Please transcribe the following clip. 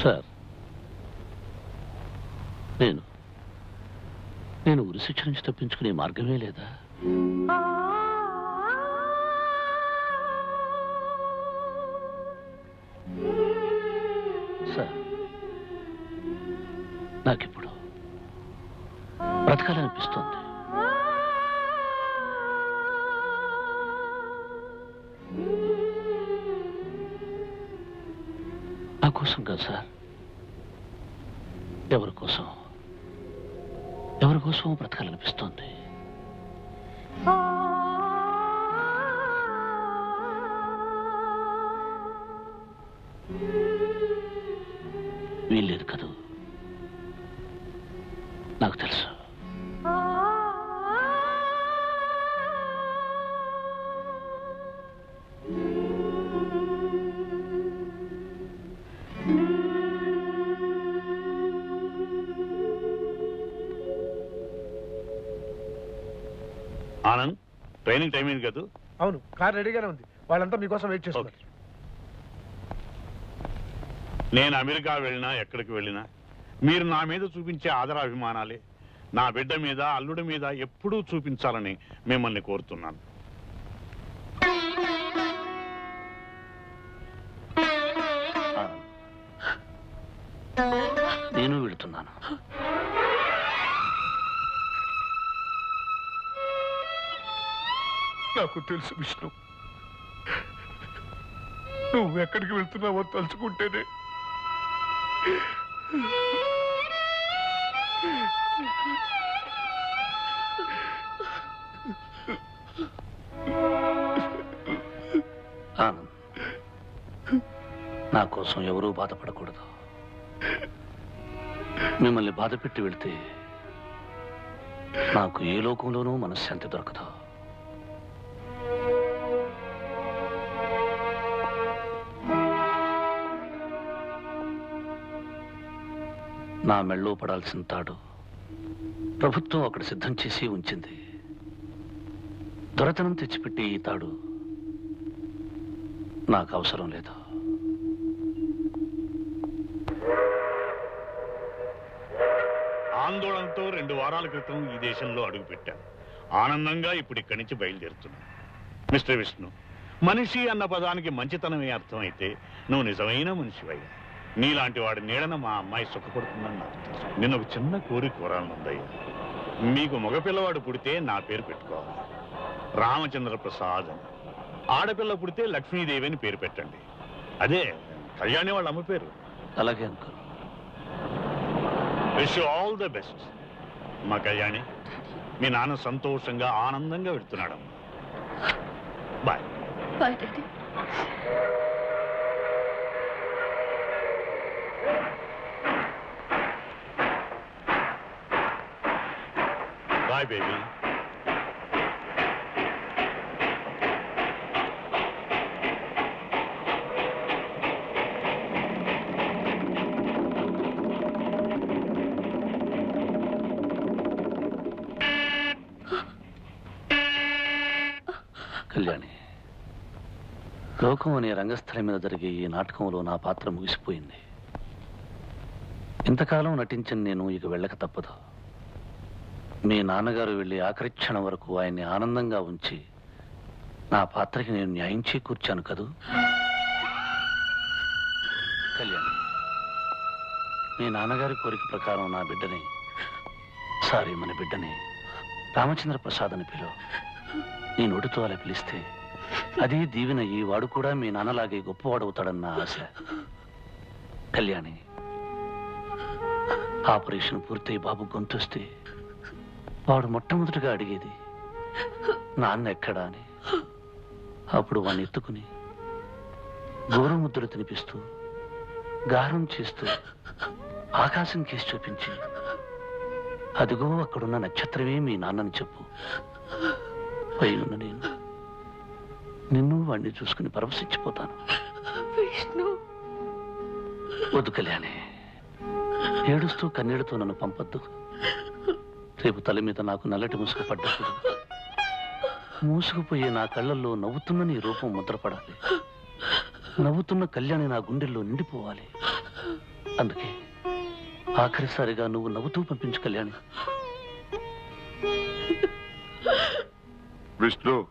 Sir, నేను ఉరిశిక్ష నుంచి తప్పించుకునే మార్గమే లేదా? సార్, నాకిప్పుడు బ్రతకాలనిపిస్తోంది. నా కోసం కాదు సార్, ఎవరి కోసం బ్రతకాలనిపిస్తోంది. వీల్లేదు కదూ, నాకు తెలుసు. ఆనంద్, ట్రైనింగ్ టైం అయింది కదా? అవును, కార్ రెడీగానే ఉంది. వాళ్ళంతా మీకోసం వెయిట్ చేస్తున్నారు. నేను అమెరికా వెళ్ళినా ఎక్కడికి వెళ్ళినా మీరు నా మీద చూపించే ఆదరాభిమానాలే నా బిడ్డ మీద, అల్లుడి మీద ఎప్పుడూ చూపించాలని మిమ్మల్ని కోరుతున్నాను. నేను వెళుతున్నాను. నాకు తెలుసు విష్ణు, నువ్వు ఎక్కడికి వెళ్తున్నావో తలుచుకుంటేనే ఆనంద్, నా కోసం ఎవరూ బాధపడకూడదు. మిమ్మల్ని బాధ పెట్టి వెళ్తే నాకు ఏ లోకంలోనూ మనశ్శాంతి దొరకదు. నా మెళ్ళో పడాల్సిన తాడు ప్రభుత్వం అక్కడ సిద్ధం చేసి ఉంచింది. దొరతనం తెచ్చిపెట్టి ఈ తాడు నాకు అవసరం లేదు. ఆందోళనతో 2 వారాల క్రితం ఈ దేశంలో అడుగుపెట్టాను. ఆనందంగా ఇప్పుడు ఇక్కడి నుంచి బయలుదేరుతున్నాను. మిస్టర్ విష్ణు, మనిషి అన్న పదానికి మంచితనమే అర్థమైతే నువ్వు నిజమైన మనిషివయ్యా. నీలాంటి వాడి నీడన మా అమ్మాయి సుఖపడుతుందని నాకు తెలుసు. నిన్న ఒక చిన్న కోరాలనుందయ్యా. మీకు మగపిల్లవాడు పుడితే నా పేరు పెట్టుకోవాలి, రామచంద్ర ప్రసాద్ అని. ఆడపిల్ల పుడితే లక్ష్మీదేవి అని పేరు పెట్టండి. అదే కళ్యాణి వాళ్ళ అమ్మ పేరు. అలాగే uncle. Wish you all the best. మా కళ్యాణి, మీ నాన్న సంతోషంగా ఆనందంగా వెళ్తున్నాడమ్మా. Bye. Bye daddy. Bye baby. Kalyani, లోకం అనే రంగస్థలం మీద జరిగే ఈ నాటకంలో నా పాత్ర ముగిసిపోయింది. ఇంతకాలం నటించిన నేను ఇక వెళ్ళక తప్పదు. మీ నాన్నగారు వెళ్ళి ఆఖరి క్షణం వరకు ఆయన్ని ఆనందంగా ఉంచి నా పాత్రకి నేను న్యాయం చేకూర్చాను కదూ. కళ్యాణి, మీ నాన్నగారి కోరిక ప్రకారం నా బిడ్డని, మన బిడ్డని రామచంద్ర ప్రసాద్ అని పిలువు. నీ నోటితో అలా పిలిస్తే అదే దీవెనయ్యి వాడు కూడా మీ నాన్నలాగే గొప్పవాడవుతాడన్న ఆశ. కళ్యాణి, ఆపరేషన్ పూర్తయి బాబు గొంతొస్తే వాడు మొట్టమొదటిగా అడిగేది నాన్న ఎక్కడా అని. అప్పుడు వాడిని ఎత్తుకుని గోరుముద్దలు తినిపిస్తూ గారం చేస్తూ ఆకాశం కేసి చూపించి, అదిగో అక్కడున్న నక్షత్రమే మీ నాన్నని చెప్పు. పైనున్న నేను నిన్ను వాడిని చూసుకుని పరవశించిపోతాను. వద్దు కళ్యాణి, ఏడుస్తూ కన్నీళ్లతో నన్ను పంపొద్దు. రేపు తల మీద నాకు నల్లటి ముసుగు పడ్డప్పుడు మూసుకుపోయే నా కళ్ళల్లో నవ్వుతున్న నీ రూపం ముద్రపడాలి. నవ్వుతున్న కళ్యాణి నా గుండెల్లో నిండిపోవాలి. అందుకే ఆఖరిసారిగా నువ్వు నవ్వుతూ పంపించు కళ్యాణి. విష్ణు